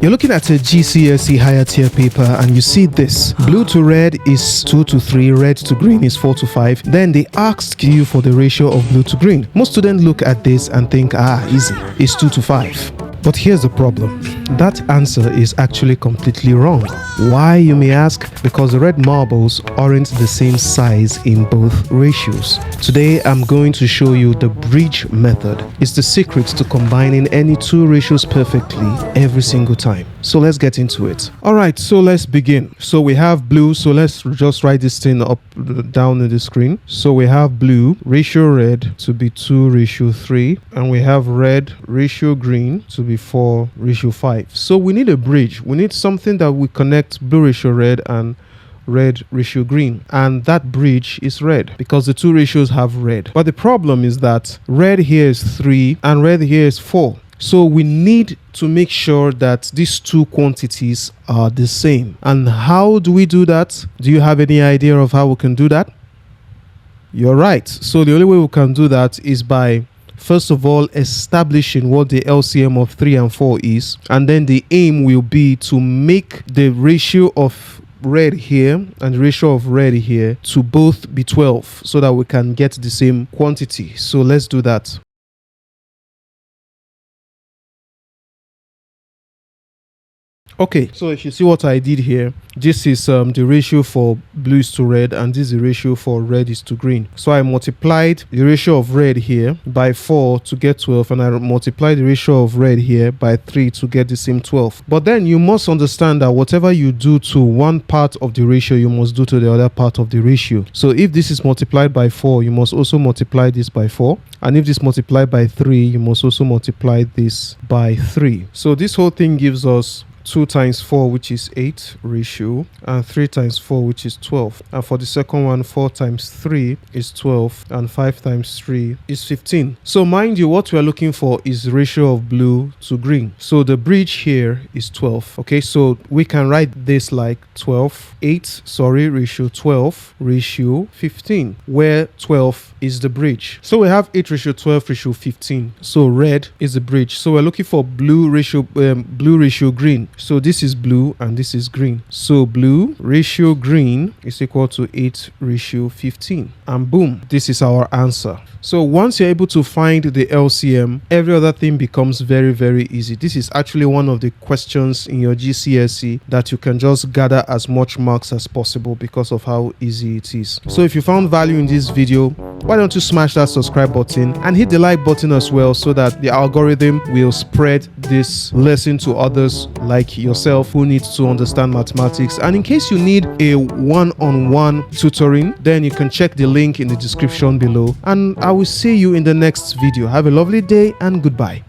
You're looking at a GCSE higher tier paper and you see this. Blue to red is 2 to 3, red to green is 4 to 5. Then they asked you for the ratio of blue to green. Most students look at this and think, easy, it's 2 to 5. But here's the problem. That answer is actually completely wrong. Why, you may ask? Because the red marbles aren't the same size in both ratios. Today, I'm going to show you the bridge method. It's the secret to combining any two ratios perfectly every single time. So let's get into it. All right, so let's begin. So we have blue. So let's just write this thing up down on the screen. So we have blue ratio red to be 2:3, and we have red ratio green to be 4:5. So we need a bridge. We need something that will connect blue ratio red and red ratio green, and that bridge is red because the two ratios have red. But the problem is that red here is 3 and red here is 4. So we need to make sure that these two quantities are the same. And how do we do that? Do you have any idea of how we can do that? You're right. So the only way we can do that is by, first of all, establishing what the LCM of 3 and 4 is. And then the aim will be to make the ratio of red here and the ratio of red here to both be 12 so that we can get the same quantity. So let's do that. Okay, so if you see what I did here, this is the ratio for blue is to red, and this is the ratio for red is to green. So I multiplied the ratio of red here by 4 to get 12, and I multiplied the ratio of red here by 3 to get the same 12. But then you must understand that whatever you do to one part of the ratio, you must do to the other part of the ratio. So if this is multiplied by 4, you must also multiply this by 4. And if this multiplied by 3, you must also multiply this by 3. So this whole thing gives us 2 times 4, which is 8 ratio, and 3 times 4, which is 12. And for the second one, 4 times 3 is 12, and 5 times 3 is 15. So mind you, what we are looking for is the ratio of blue to green. So the bridge here is 12. Okay, so we can write this like ratio 12 ratio 15, where 12 is the bridge. So we have 8 ratio 12 ratio 15. So red is the bridge. So we're looking for blue ratio green. So this is blue and this is green. So blue ratio green is equal to 8 ratio 15. And boom, this is our answer. So once you're able to find the LCM, every other thing becomes very, very easy. This is actually one of the questions in your GCSE that you can just gather as much marks as possible because of how easy it is. So if you found value in this video, why don't you smash that subscribe button and hit the like button as well, so that the algorithm will spread this lesson to others like yourself who needs to understand mathematics. And in case you need a one-on-one tutoring, then you can check the link in the description below, and I will see you in the next video. Have a lovely day and goodbye.